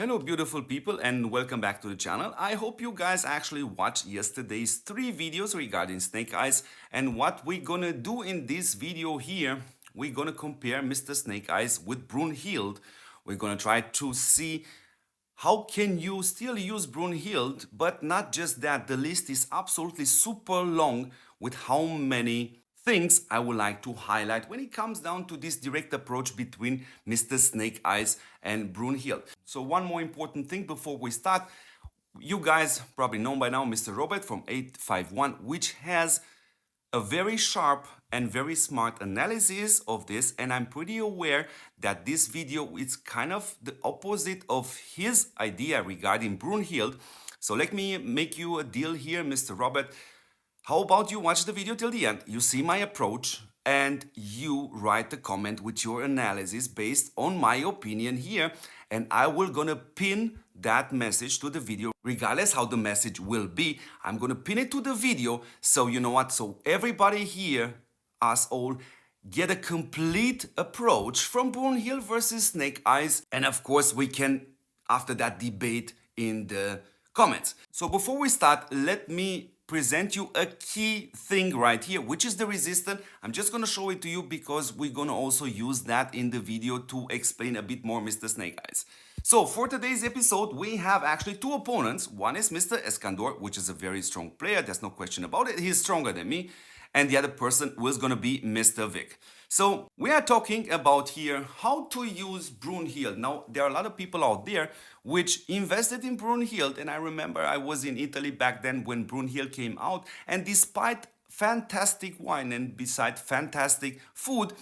Hello beautiful people and welcome back to the channel. I hope you guys actually watched yesterday's 3 videos regarding Snake Eyes, and what we're gonna do in this video here, we're gonna compare Mr. Snake Eyes with Brunhildr. We're gonna try to see how can you still use Brunhildr, but not just that, the list is absolutely super long with how many things I would like to highlight when it comes down to this direct approach between Mr. Snake Eyes and Brunhildr. So one more important thing before we start, you guys probably know by now Mr. Robert from 851, which has a very sharp and very smart analysis of this, and I'm pretty aware that this video is kind of the opposite of his idea regarding Brunhildr. So let me make you a deal here, Mr. Robert. How about you watch the video till the end, you see my approach, and you write a comment with your analysis based on my opinion here, and I will gonna pin that message to the video. Regardless how the message will be, I'm gonna pin it to the video, so you know what, so everybody here, us all, get a complete approach from Brunhildr versus Snake Eyes, and of course we can after that debate in the comments. So before we start, let me present you a key thing right here, which is the resistance. I'm just gonna show it to you because we're gonna also use that in the video to explain a bit more Mr. Snake Eyes. So for today's episode, we have actually 2 opponents. One is Mr. Eskandor, which is a very strong player, there's no question about it. He's stronger than me. And the other person was gonna be Mr. Vic. So we are talking about here how to use Brunhildr. Now, there are a lot of people out there which invested in Brunhildr, and I remember I was in Italy back then when Brunhildr came out, and despite fantastic wine and beside fantastic food,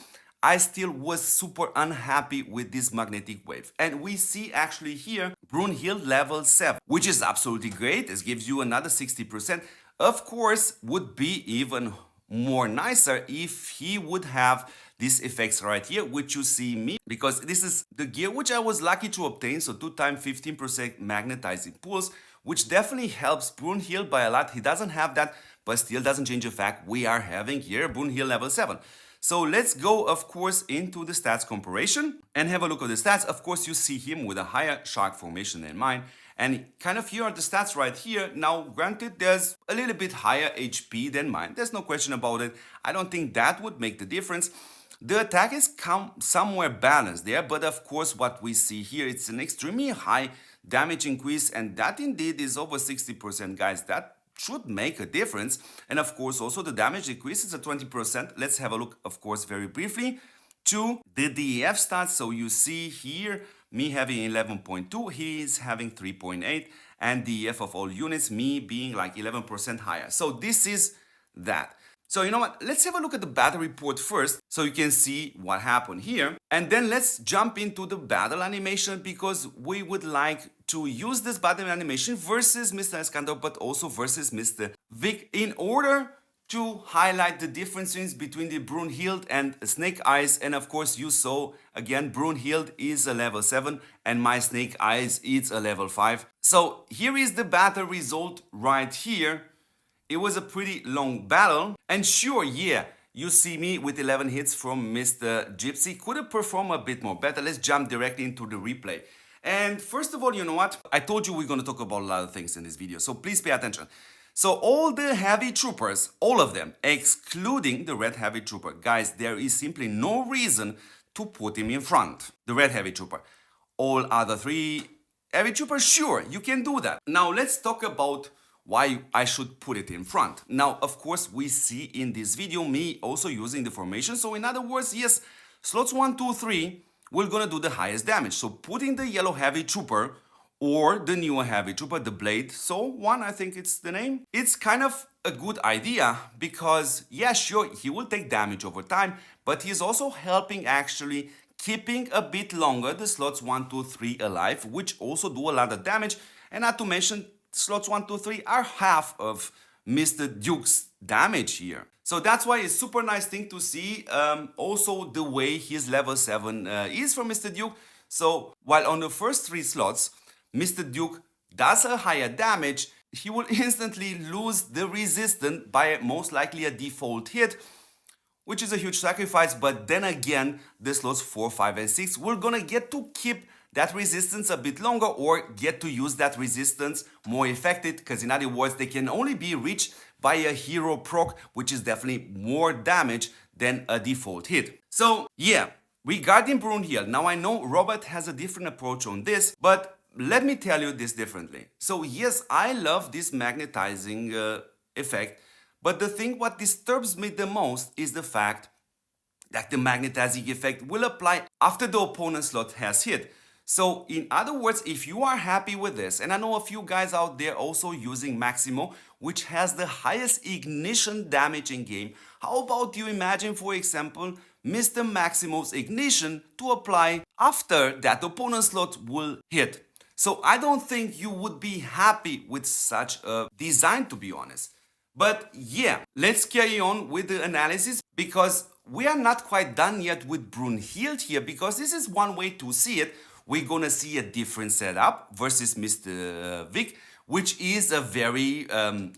I still was super unhappy with this magnetic wave. And we see actually here Brunhildr level 7, which is absolutely great. This gives you another 60%. Of course, would be even more nicer if he would have these effects right here, which you see me, because this is the gear which I was lucky to obtain. So 2 times 15% magnetizing pulse, which definitely helps Brunhildr by a lot. He doesn't have that, but still doesn't change the fact we are having here Brunhildr level 7. So let's go, of course, into the stats comparison and have a look at the stats. Of course, you see him with a higher shark formation than mine. And kind of here are the stats right here. Now, granted, there's a little bit higher HP than mine. There's no question about it. I don't think that would make the difference. The attack is somewhere balanced there, but of course, what we see here, it's an extremely high damage increase, and that indeed is over 60%, guys. That should make a difference. And of course, also the damage decrease is at 20%. Let's have a look, of course, very briefly to the DEF stats. So you see here, me having 11.2, he is having 3.8, and DEF of all units, me being like 11% higher. So this is that. So you know what, let's have a look at the battle report first, so you can see what happened here. And then let's jump into the battle animation, because we would like to use this battle animation versus Mr. Eskandor, but also versus Mr. Vic, in order to highlight the differences between the Brunhildr and Snake Eyes. And of course you saw, again, Brunhildr is a level 7 and my Snake Eyes is a level 5. So here is the battle result right here. It was a pretty long battle, and sure, yeah, you see me with 11 hits from Mr. Gypsy. Could have performed a bit more better. Let's jump directly into the replay. And first of all, you know what? I told you we're going to talk about a lot of things in this video, so please pay attention. So all the heavy troopers, all of them, excluding the red heavy trooper, guys, there is simply no reason to put him in front, the red heavy trooper. All other 3 heavy troopers, sure, you can do that. Now let's talk about why I should put it in front. Now, of course, we see in this video me also using the formation. So in other words, yes, slots 1, 2, 3, we're gonna do the highest damage. So putting the yellow heavy trooper or the newer heavy trooper, the blade, so 1, I think it's the name. It's kind of a good idea because, yeah, sure, he will take damage over time, but he's also helping actually keeping a bit longer the slots 1, 2, 3 alive, which also do a lot of damage. And not to mention, slots 1, 2, 3 are half of Mr. Duke's damage here. So that's why it's super nice thing to see. Also the way his level 7 is for Mr. Duke. So while on the first 3 slots, Mr. Duke does a higher damage, he will instantly lose the resistance by most likely a default hit, which is a huge sacrifice. But then again, the slots 4, 5, and 6, we're gonna get to keep that resistance a bit longer or get to use that resistance more effective, because in other words, they can only be reached by a hero proc, which is definitely more damage than a default hit. So yeah, regarding Brunhildr, now I know Robert has a different approach on this, but let me tell you this differently. So yes, I love this magnetizing effect, but the thing what disturbs me the most is the fact that the magnetizing effect will apply after the opponent's slot has hit. So in other words, if you are happy with this, and I know a few guys out there also using Maximo, which has the highest ignition damage in game, how about you imagine, for example, Mr. Maximo's ignition to apply after that opponent's slot will hit. So I don't think you would be happy with such a design, to be honest. But yeah, let's carry on with the analysis, because we are not quite done yet with Brunhildr here, because this is one way to see it. We're gonna see a different setup versus Mr. Vic, which is a very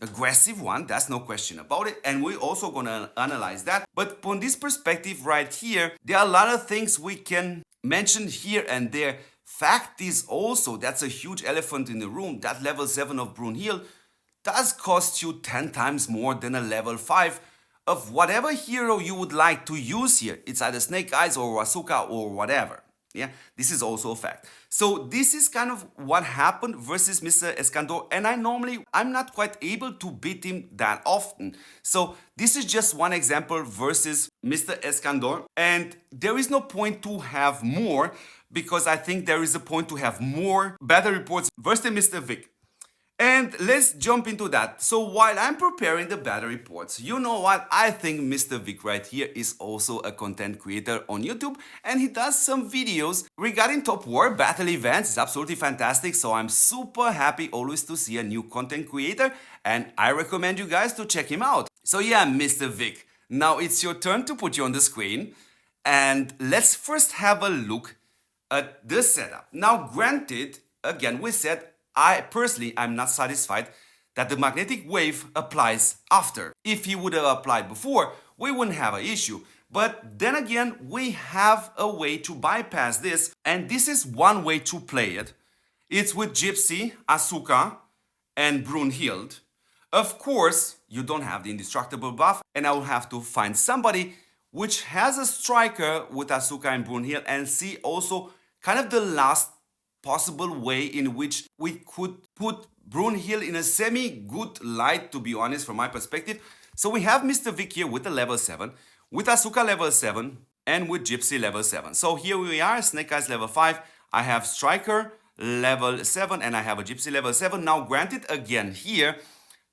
aggressive one, that's no question about it, and we're also gonna analyze that. But from this perspective right here, there are a lot of things we can mention here and there. Fact is also, that's a huge elephant in the room, that level 7 of Brunhildr does cost you 10 times more than a level 5 of whatever hero you would like to use here. It's either Snake Eyes or Asuka or whatever. Yeah, this is also a fact. So this is kind of what happened versus Mr. Escandor, and I'm not quite able to beat him that often. So this is just one example versus Mr. Escandor, and there is no point to have more, because I think there is a point to have more battle reports versus Mr. Vic. And let's jump into that. So while I'm preparing the battle reports, you know what? I think Mr. Vic right here is also a content creator on YouTube, and he does some videos regarding TOPWAR battle events. It's absolutely fantastic. So I'm super happy always to see a new content creator, and I recommend you guys to check him out. So yeah, Mr. Vic, now it's your turn to put you on the screen, and let's first have a look at the setup. Now granted, again, we said I'm not satisfied that the magnetic wave applies after. If he would have applied before, we wouldn't have an issue. But then again, we have a way to bypass this, and this is one way to play it. It's with Gypsy, Asuka, and Brunhildr. Of course, you don't have the indestructible buff, and I will have to find somebody which has a striker with Asuka and Brunhildr, and see also kind of the last possible way in which we could put Brunhildr in a semi-good light, to be honest, from my perspective. So we have Mr. Vic here with a level 7, with Asuka level 7, and with Gypsy level 7. So here we are, Snake Eyes level 5, I have Striker level 7, and I have a Gypsy level 7. Now granted, again here,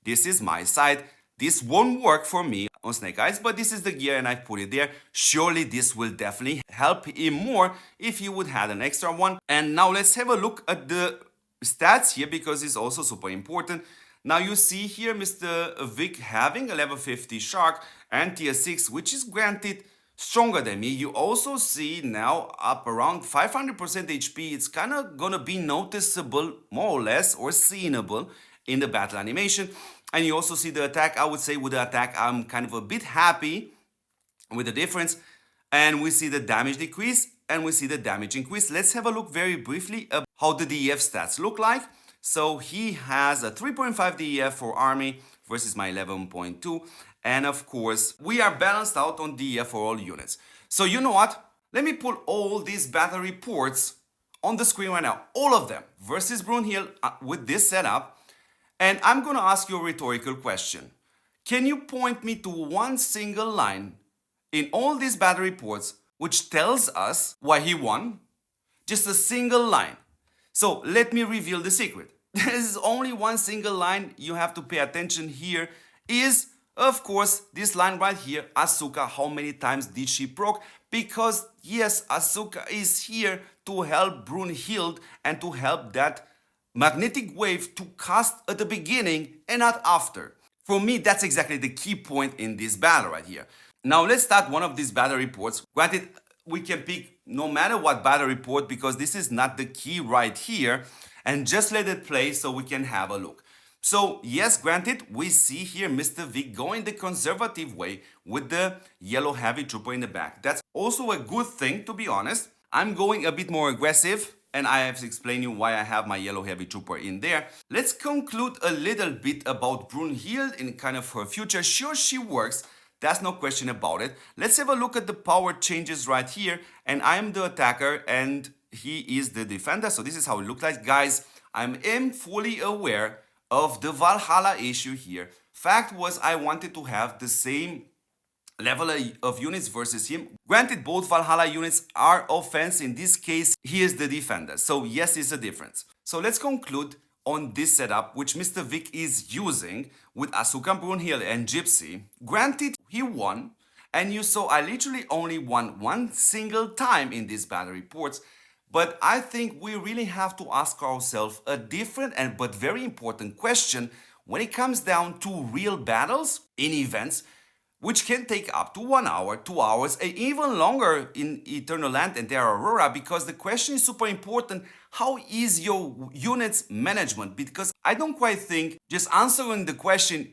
this is my side. This won't work for me on Snake Eyes, but this is the gear and I put it there. Surely this will definitely help him more if he would have an extra one. And now let's have a look at the stats here, because it's also super important. Now you see here Mr. Vic having a level 50 Shark and tier 6, which is granted stronger than me. You also see now up around 500% HP. It's kind of gonna be noticeable, more or less, or seeable in the battle animation. And you also see the attack. I would say with the attack, I'm kind of a bit happy with the difference. And we see the damage decrease and we see the damage increase. Let's have a look very briefly at how the DEF stats look like. So he has a 3.5 DEF for army versus my 11.2. And of course, we are balanced out on DEF for all units. So you know what? Let me put all these battle reports on the screen right now. All of them versus Brunhildr with this setup. And I'm gonna ask you a rhetorical question. Can you point me to one single line in all these battle reports which tells us why he won? Just a single line. So let me reveal the secret. There is only one single line you have to pay attention here is, of course, this line right here, Asuka. How many times did she proc? Because yes, Asuka is here to help Brunhildr and to help that magnetic wave to cast at the beginning and not after. For me, that's exactly the key point in this battle right here. Now let's start one of these battle reports. Granted, we can pick no matter what battle report, because this is not the key right here, and just let it play so we can have a look. So yes, granted, we see here Mr. Vic going the conservative way with the yellow heavy trooper in the back. That's also a good thing, to be honest. I'm going a bit more aggressive and I have to explain you why I have my yellow heavy trooper in there. Let's conclude a little bit about Brunhildr in kind of her future. Sure, she works. That's no question about it. Let's have a look at the power changes right here. And I'm the attacker and he is the defender. So this is how it looks like. Guys, I am fully aware of the Valhalla issue here. Fact was, I wanted to have the same level of units versus him. Granted, both Valhalla units are offense. In this case, he is the defender. So yes, it's a difference. So let's conclude on this setup, which Mr. Vic is using with Asuka, Brunhildr and Gypsy. Granted, he won. And you saw I literally only won one single time in these battle reports. But I think we really have to ask ourselves a different but very important question when it comes down to real battles in events, which can take up to 1 hour, 2 hours, and even longer in Eternal Land and Terra Aurora, because the question is super important. How is your units management? Because I don't quite think just answering the question,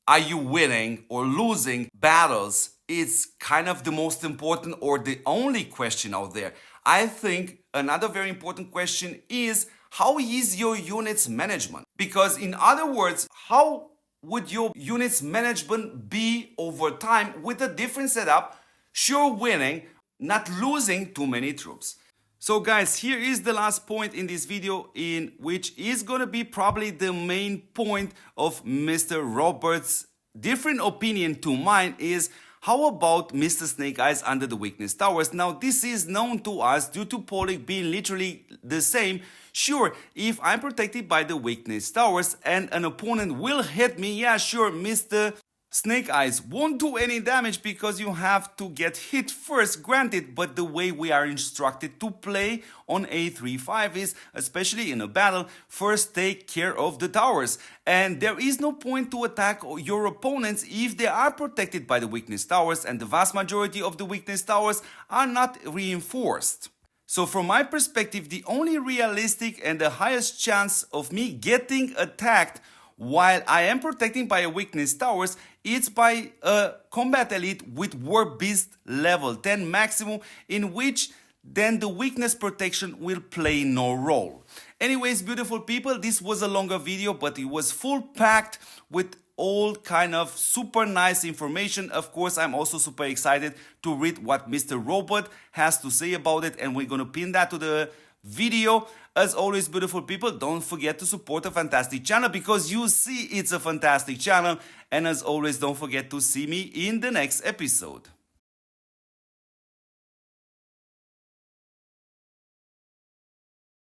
are you winning or losing battles, is kind of the most important or the only question out there. I think another very important question is, how is your units management? Because in other words, how would your units management be over time with a different setup, sure winning, not losing too many troops? So guys, here is the last point in this video, in which is gonna be probably the main point of Mr. Robert's different opinion to mine is, how about Mr. Snake Eyes under the weakness towers? Now this is known to us due to Pollock being literally the same. Sure, if I'm protected by the weakness towers and an opponent will hit me, yeah sure, Mr. Snake Eyes won't do any damage because you have to get hit first, granted, but the way we are instructed to play on A3-5 is, especially in a battle, first take care of the towers. And there is no point to attack your opponents if they are protected by the weakness towers, and the vast majority of the weakness towers are not reinforced. So from my perspective, the only realistic and the highest chance of me getting attacked while I am protecting by a weakness towers, it's by a combat elite with War Beast level 10 maximum, in which then the weakness protection will play no role. Anyways, beautiful people, this was a longer video, but it was full packed with all kind of super nice information. Of course, I'm also super excited to read what Mr. Robot has to say about it, and we're gonna pin that to the video. As always, beautiful people, don't forget to support a fantastic channel, because you see it's a fantastic channel. And as always, don't forget to see me in the next episode.